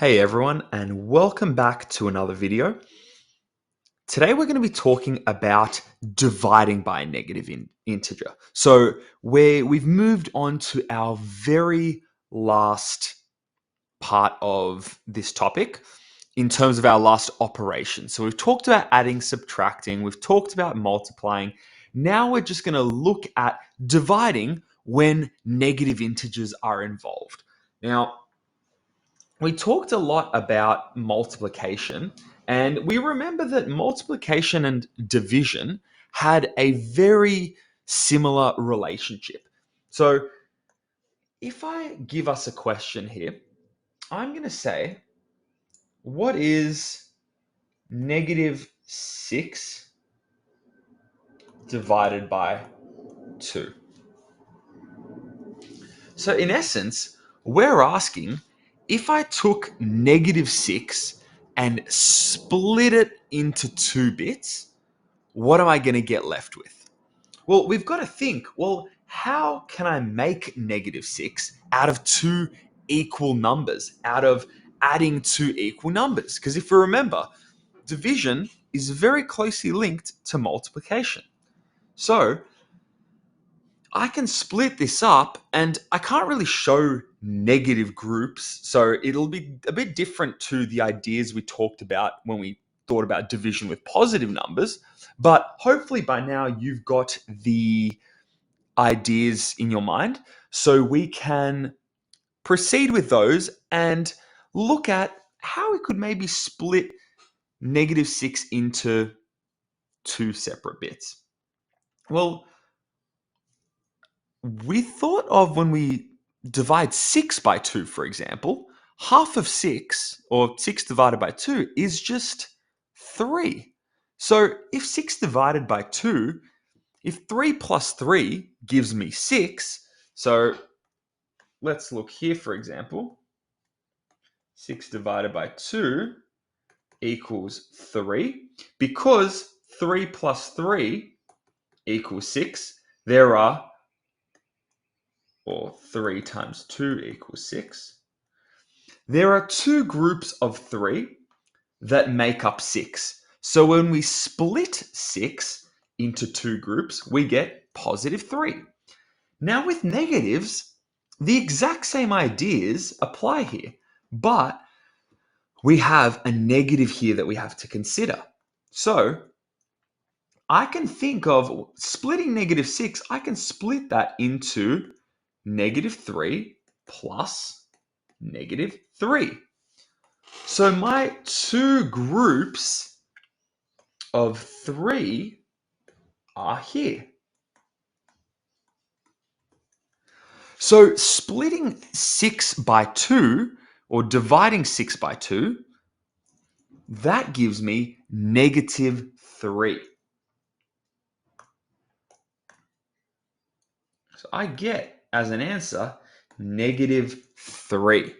Hey everyone, and welcome back to another video. Today we're going to be talking about dividing by a negative integer. So we've moved on to our very last part of this topic in terms of our last operation. So we've talked about adding, subtracting, we've talked about multiplying. Now we're just going to look at dividing when negative integers are involved. Now, we talked a lot about multiplication, and we remember that multiplication and division had a very similar relationship. So if I give us a question here, I'm going to say, what is negative 6 divided by 2? So in essence, we're asking, if I took negative 6 and split it into 2 bits, what am I going to get left with? Well, we've got to think, well, how can I make negative 6 out of 2 equal numbers, out of adding 2 equal numbers? Because if we remember, division is very closely linked to multiplication. So I can split this up, and I can't really show negative groups, so it'll be a bit different to the ideas we talked about when we thought about division with positive numbers. But hopefully by now you've got the ideas in your mind, so we can proceed with those and look at how we could maybe split negative 6 into 2 separate bits. Well, we thought of when we divide 6 by 2, for example, half of 6, or 6 divided by 2, is just 3. So if 6 divided by 2, if 3 plus 3 gives me 6, so let's look here, for example. 6 divided by 2 equals 3. Because 3 plus 3 equals 6, there are, or 3 times 2 equals 6. There are 2 groups of 3 that make up 6. So when we split 6 into 2 groups, we get positive 3. Now with negatives, the exact same ideas apply here, but we have a negative here that we have to consider. So I can think of splitting negative 6, I can split that into negative 3 plus negative 3. So my 2 groups of 3 are here. So splitting 6 by 2, or dividing 6 by 2, that gives me negative 3. So I get, as an answer, negative 3.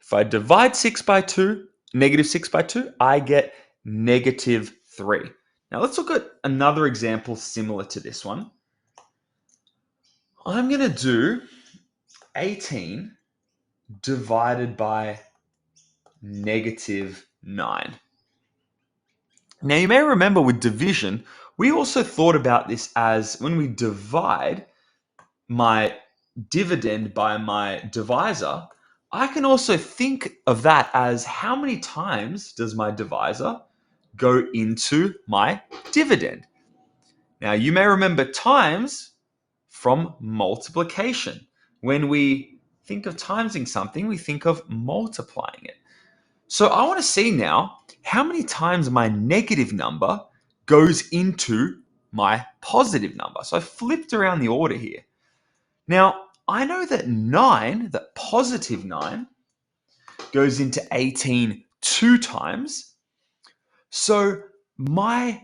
If I divide 6 by 2, negative 6 by 2, I get negative 3. Now let's look at another example similar to this one. I'm going to do 18 divided by negative 9. Now you may remember with division, we also thought about this as when we divide my dividend by my divisor, I can also think of that as how many times does my divisor go into my dividend. Now you may remember times from multiplication. When we think of timesing something, we think of multiplying it. So I want to see now how many times my negative number goes into my positive number. So I flipped around the order here. Now, I know that 9, that positive 9, goes into 18 2 times. So my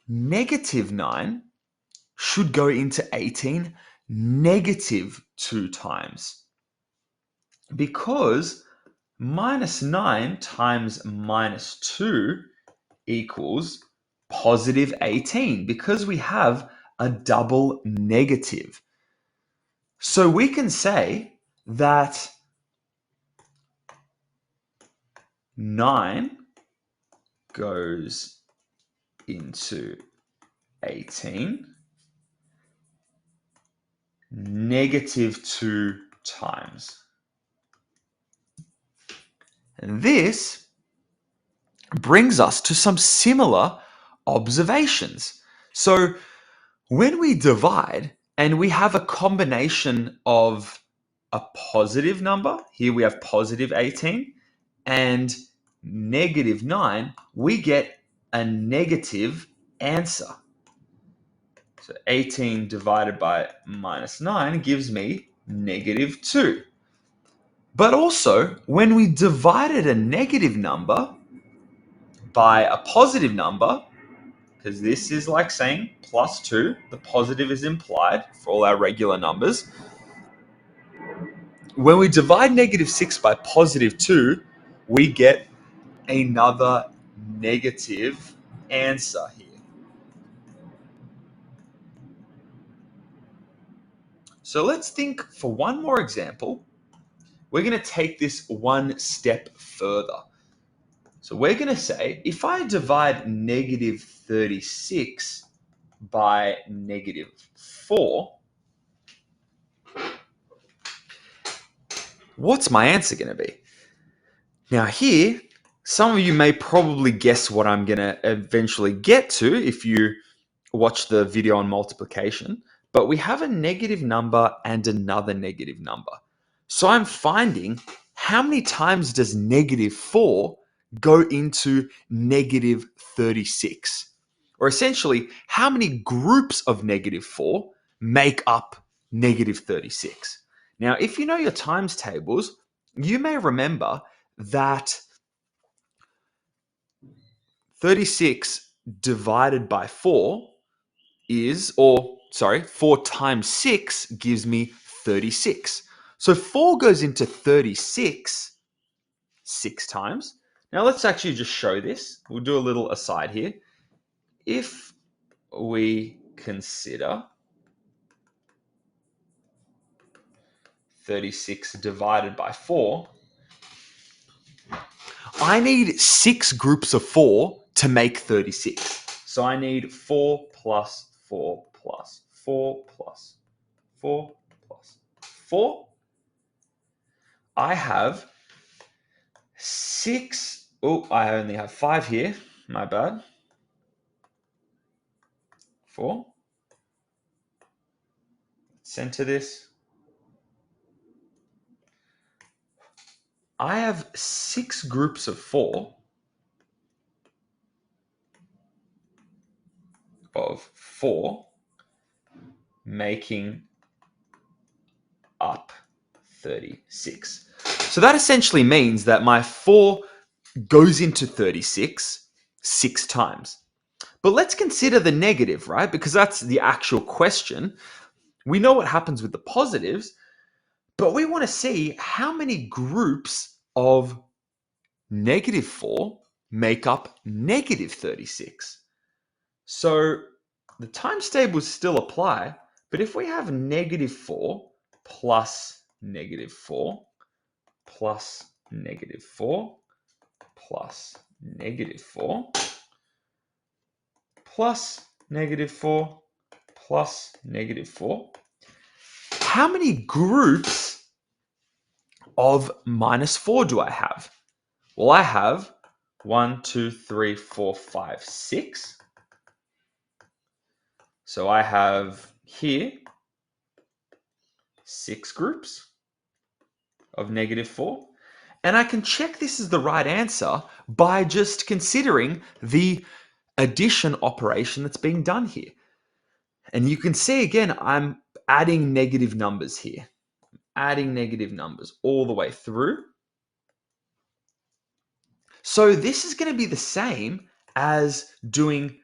negative 9 should go into 18 negative 2 times. Because minus 9 times minus 2 equals positive 18, because we have a double negative. So we can say that 9 goes into 18, negative 2 times. And this brings us to some similar observations. So when we divide and we have a combination of a positive number, here we have positive 18, and negative 9, we get a negative answer. So 18 divided by minus 9 gives me negative 2. But also, when we divided a negative number by a positive number, because this is like saying plus 2, the positive is implied for all our regular numbers. When we divide negative 6 by positive 2, we get another negative answer here. So let's think for one more example. We're going to take this one step further. So we're going to say, if I divide negative 36 by negative 4, what's my answer going to be? Now here, some of you may probably guess what I'm going to eventually get to if you watch the video on multiplication, but we have a negative number and another negative number. So I'm finding how many times does negative 4 go into negative 36? Or essentially, how many groups of negative 4 make up negative 36? Now, if you know your times tables, you may remember that 36 divided by 4 is, 4 times 6 gives me 36. So 4 goes into 36 6 times. Now let's actually just show this. We'll do a little aside here. If we consider 36 divided by 4, I need 6 groups of 4 to make 36. So I need 4 plus 4 plus 4 plus 4 plus 4. I have 6. Oh, I only have 5 here. My bad. 4. Center this. I have 6 groups of 4 making up 36. So that essentially means that my 4 goes into 36 6 times. But let's consider the negative, right? Because that's the actual question. We know what happens with the positives, but we want to see how many groups of negative 4 make up negative 36. So the times tables still apply, but if we have negative 4 plus negative 4 plus negative 4 plus negative 4 plus negative 4 plus negative 4, how many groups of minus 4 do I have? Well, I have 1, 2, 3, 4, 5, 6. So I have here 6 groups of negative 4. And I can check this is the right answer by just considering the addition operation that's being done here. And you can see again, I'm adding negative numbers here. Adding negative numbers all the way through. So this is going to be the same as doing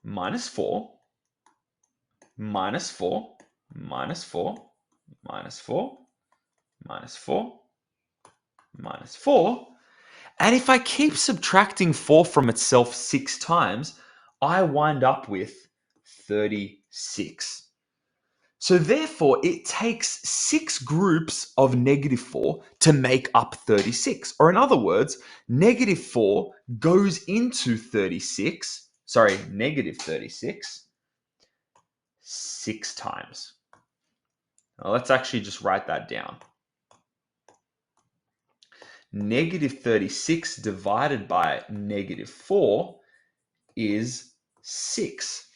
minus 4, minus 4, minus 4, minus 4, minus 4, minus 4. And if I keep subtracting 4 from itself 6 times, I wind up with 36. So therefore, it takes 6 groups of -4 to make up 36. Or in other words, -4 goes into 36, sorry, -36, 6 times. Now let's actually just write that down. -36 divided by -4 is 6.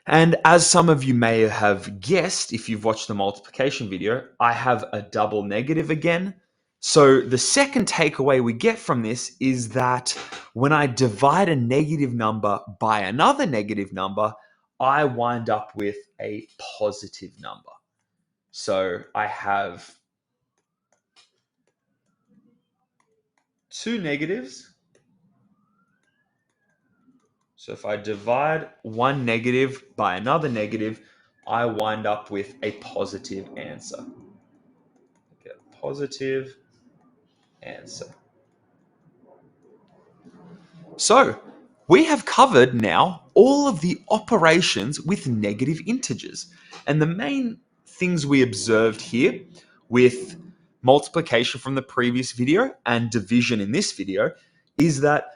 And as some of you may have guessed, if you've watched the multiplication video, I have a double negative again. So the second takeaway we get from this is that when I divide a negative number by another negative number, I wind up with a positive number. So I have 2 negatives. So if I divide one negative by another negative, I wind up with a positive answer. Get a positive answer. So we have covered now all of the operations with negative integers. And the main things we observed here with multiplication from the previous video and division in this video is that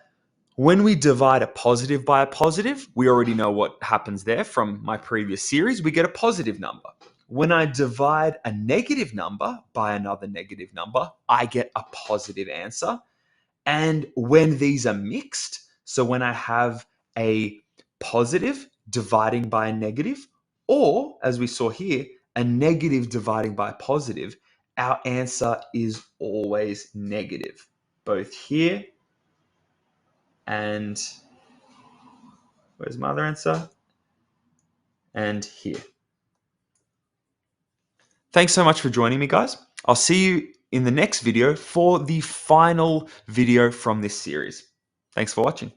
when we divide a positive by a positive, we already know what happens there from my previous series. We get a positive number. When I divide a negative number by another negative number, I get a positive answer. And when these are mixed, so when I have a positive dividing by a negative, or as we saw here, a negative dividing by a positive, our answer is always negative, both here and where's my other answer? And here. Thanks so much for joining me, guys. I'll see you in the next video for the final video from this series. Thanks for watching.